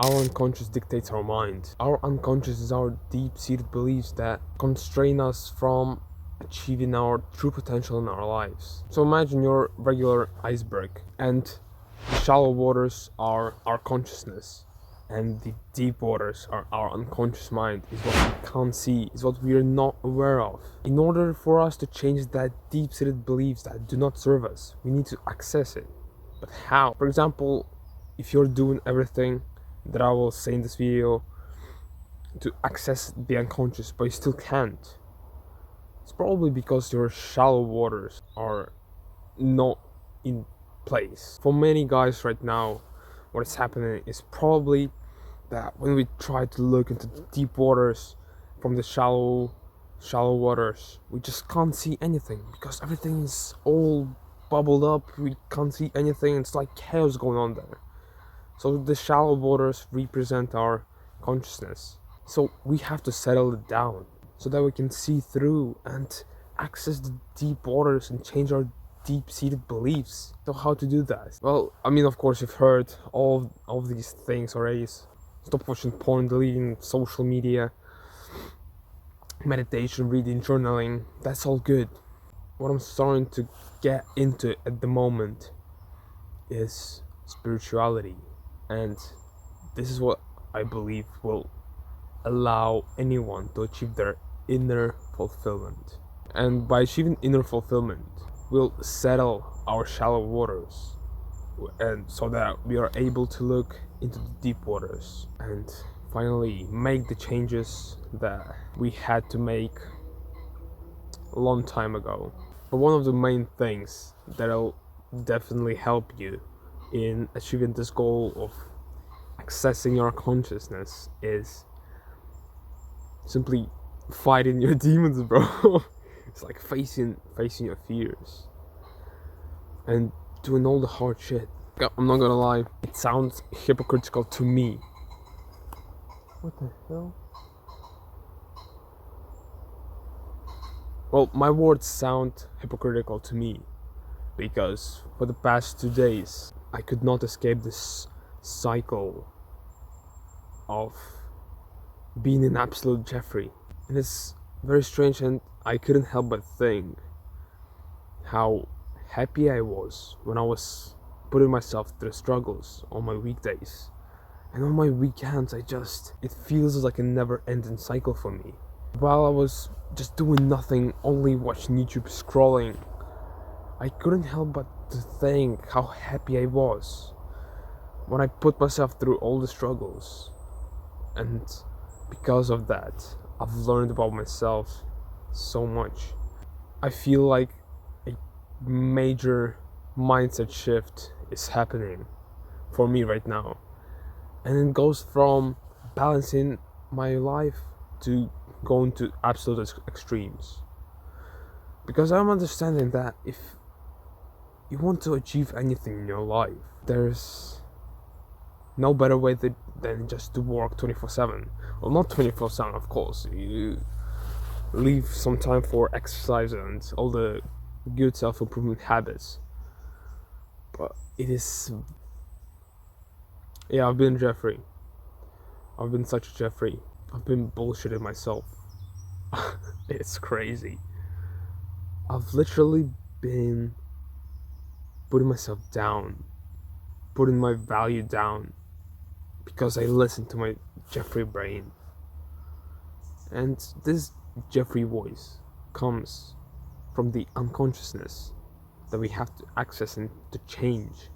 Our unconscious dictates our mind. Our unconscious is our deep-seated beliefs that constrain us from achieving our true potential in our lives. So imagine your regular iceberg, and the shallow waters are our consciousness, and the deep waters are our unconscious mind, is what we can't see, is what we are not aware of. In order for us to change that deep-seated beliefs that do not serve us, we need to access it. But how? For example, if you're doing everything that I will say in this video to access the unconscious, but you still can't, it's probably because your shallow waters are not in place. For many guys right now, what is happening is probably that when we try to look into the deep waters from the shallow waters, we just can't see anything because everything is all bubbled up. We can't see anything. It's like chaos going on there. So the shallow waters represent our consciousness. So we have to settle it down so that we can see through and access the deep waters and change our deep-seated beliefs. So how to do that? Well, I mean, of course, you've heard all of these things already. Stop watching porn, deleting social media, meditation, reading, journaling. That's all good. What I'm starting to get into at the moment is spirituality. And this is what I believe will allow anyone to achieve their inner fulfillment. And by achieving inner fulfillment, we'll settle our shallow waters, and so that we are able to look into the deep waters and finally make the changes that we had to make a long time ago. But one of the main things that'll definitely help you in achieving this goal of accessing your consciousness is simply fighting your demons, bro. It's like facing your fears and doing all the hard shit. I'm not gonna lie, it sounds hypocritical to me. What the hell? Well, my words sound hypocritical to me because for the past 2 days I could not escape this cycle of being an absolute Jeffrey. And it's very strange, and I couldn't help but think how happy I was when I was putting myself through struggles on my weekdays. And on my weekends, it feels like a never-ending cycle for me. While I was just doing nothing, only watching YouTube, scrolling, I couldn't help but to think how happy I was when I put myself through all the struggles. And because of that, I've learned about myself so much. I feel like a major mindset shift is happening for me right now. And it goes from balancing my life to going to absolute extremes. Because I'm understanding that if you want to achieve anything in your life, there's no better way than just to work 24/7. Well, not 24/7, of course. You leave some time for exercise and all the good self-improvement habits. But it is... Yeah, I've been Jeffrey. I've been such a Jeffrey. I've been bullshitting myself. It's crazy. I've literally been putting myself down, putting my value down, because I listen to my Jeffrey brain. And this Jeffrey voice comes from the unconsciousness that we have to access and to change.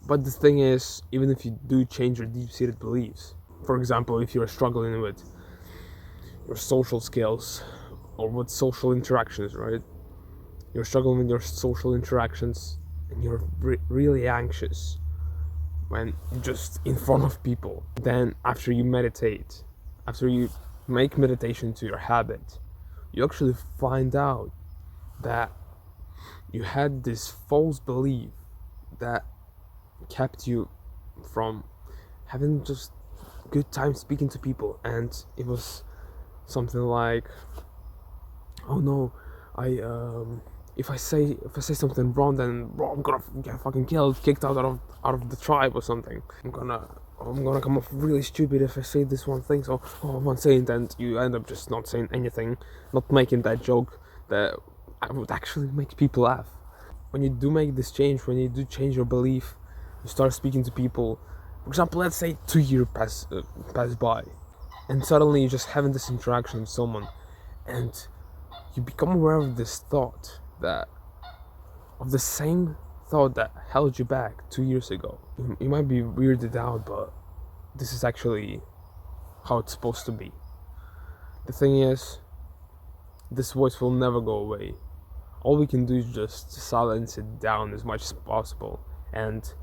But the thing is, even if you do change your deep-seated beliefs, for example, if you're struggling with your social skills or with social interactions, right? You're struggling with your social interactions and you're really anxious when just in front of people. Then after you meditate, after you make meditation to your habit, you actually find out that you had this false belief that kept you from having just good time speaking to people. And it was something like, oh no, if I say something wrong, then I'm gonna get fucking killed, kicked out of the tribe or something. I'm gonna I'm gonna come off really stupid if I say this one thing, so one saying, and you end up just not saying anything, not making that joke that would actually make people laugh. When you do make this change, when you do change your belief, you start speaking to people. For example, let's say 2 years pass by, and suddenly you're just having this interaction with someone, and you become aware of this thought of the same thought that held you back 2 years ago. You might be weirded out, but this is actually how it's supposed to be. The thing is, this voice will never go away. All we can do is just silence it down as much as possible and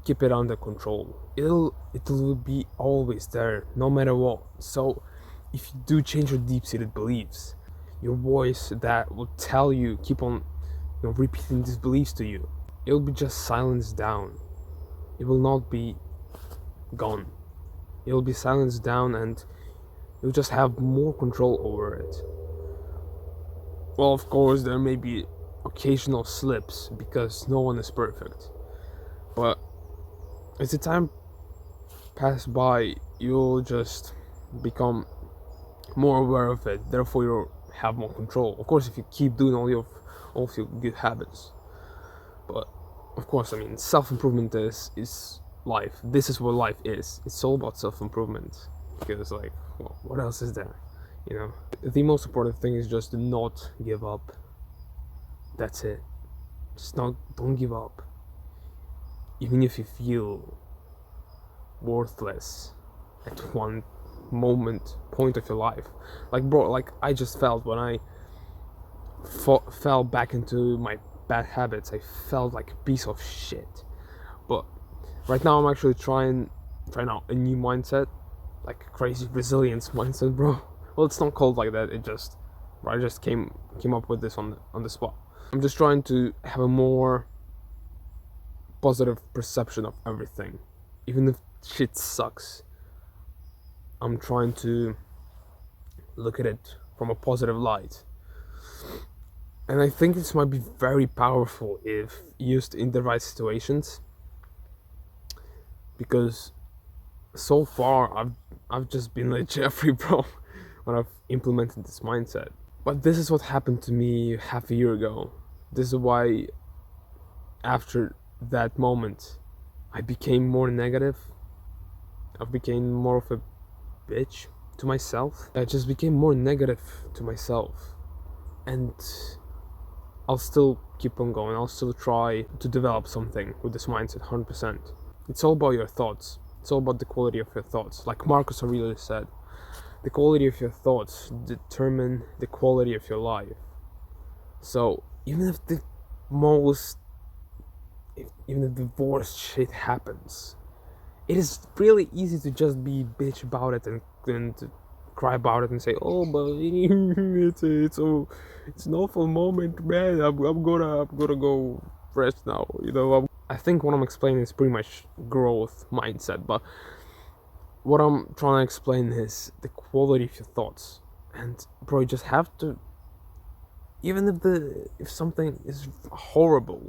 keep it under control. It will be always there, no matter what. So if you do change your deep-seated beliefs, your voice that will tell you, keep on repeating these beliefs to you, it will be just silenced down. It will not be gone. It will be silenced down, and you'll just have more control over it. Well, of course, there may be occasional slips because no one is perfect. But as the time passes by, you'll just become more aware of it. Therefore, you'll have more control. Of course, if you keep doing all of your good habits. But of course, I mean, self-improvement is life. This is what life is. It's all about self-improvement. Because, like, well, what else is there? The most important thing is just to not give up. That's it. Don't give up. Even if you feel worthless at one point of your life. Like, bro, like I just felt when I fell back into my bad habits, I felt like a piece of shit. But right now I'm actually trying out a new mindset, like a crazy resilience mindset, bro. Well, it's not called like that. I just came up with this on the spot. I'm just trying to have a more positive perception of everything, even if shit sucks. I'm trying to look at it from a positive light, and I think this might be very powerful if used in the right situations. Because so far I've just been like Jeffrey, bro, when I've implemented this mindset. But this is what happened to me half a year ago. This is why after that moment I became more negative. I became more of a bitch to myself. I just became more negative to myself. And I'll still keep on going. I'll still try to develop something with this mindset 100%. It's all about your thoughts. It's all about the quality of your thoughts. Like Marcus Aurelius said, the quality of your thoughts determine the quality of your life. So even if the worst shit happens, it is really easy to just be bitch about it and to cry about it and say, oh, but it's an awful moment, man. I'm gonna go rest now. I think what I'm explaining is pretty much growth mindset, but what I'm trying to explain is the quality of your thoughts. And bro, you just have to, even if something is horrible,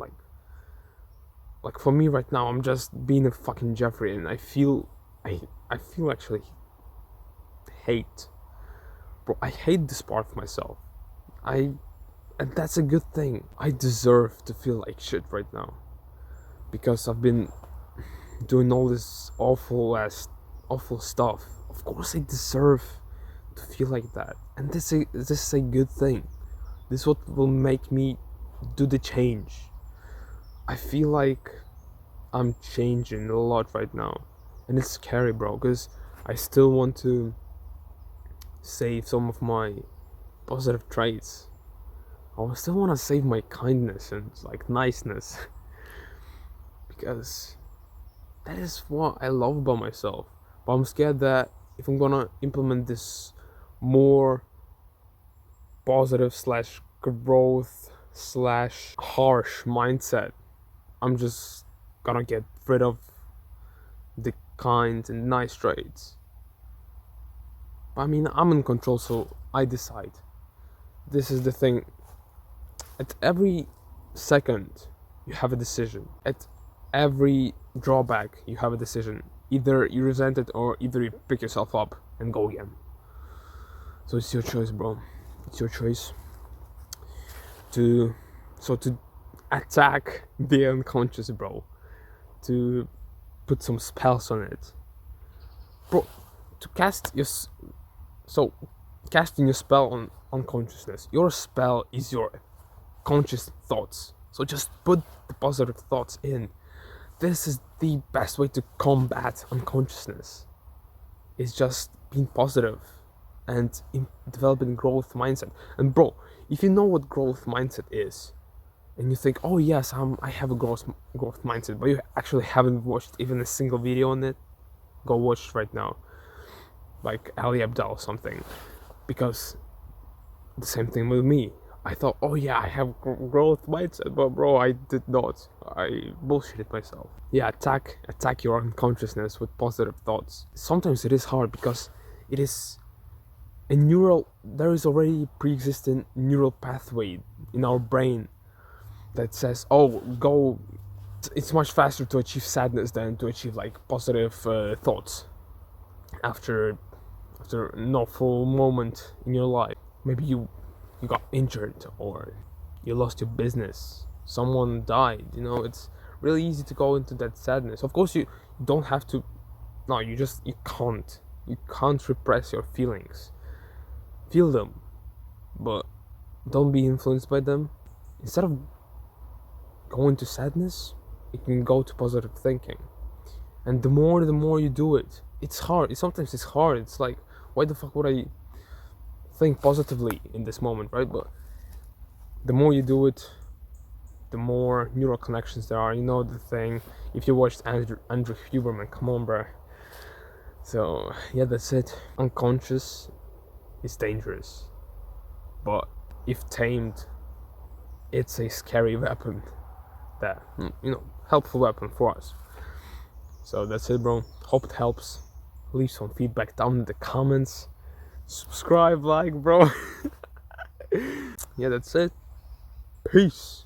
like for me right now, I'm just being a fucking Jeffrey, and I feel actually hate, bro. I hate this part of myself. And that's a good thing. I deserve to feel like shit right now, because I've been doing all this awful stuff. Of course I deserve to feel like that, and this is a good thing. This is what will make me do the change. I feel like I'm changing a lot right now, and it's scary, bro, because I still want to save some of my positive traits. I still want to save my kindness and like niceness, because that is what I love about myself. But I'm scared that if I'm gonna implement this more positive / growth / harsh mindset, I'm just gonna get rid of the kind and nice traits. But I mean, I'm in control, so I decide. This is the thing. At every second, you have a decision. At every drawback, you have a decision. either you resent it or either you pick yourself up and go again. So it's your choice, bro. It's your choice to attack the unconscious, bro. To put some spells on it, bro. To casting your spell on unconsciousness. Your spell is your conscious thoughts. So just put the positive thoughts in. This is the best way to combat unconsciousness. It's just being positive and developing growth mindset. And bro, if you know what growth mindset is, and you think, oh yes, I have a growth mindset, but you actually haven't watched even a single video on it, go watch it right now, like Ali Abdal or something. Because the same thing with me. I thought, oh yeah, I have growth mindset, but bro, I did not. I bullshitted myself. Yeah, attack your unconsciousness with positive thoughts. Sometimes it is hard because it is there is already pre-existing neural pathway in our brain that says, oh, it's much faster to achieve sadness than to achieve like positive thoughts after an awful moment in your life. Maybe you got injured or you lost your business, someone died, it's really easy to go into that sadness. Of course, you don't have to. No, you can't repress your feelings. Feel them, but don't be influenced by them. Instead of going to sadness, you can go to positive thinking. And the more you do it, it's hard. Sometimes it's hard. It's like, why the fuck would I think positively in this moment, right? But the more you do it, the more neural connections there are. You know the thing. If you watched Andrew Huberman, come on, bro. So yeah, that's it. Unconscious is dangerous, but if tamed, it's a scary weapon. That helpful weapon for us. So that's it, bro. Hope it helps. Leave some feedback down in the comments. Subscribe, like, bro. Yeah, that's it. Peace.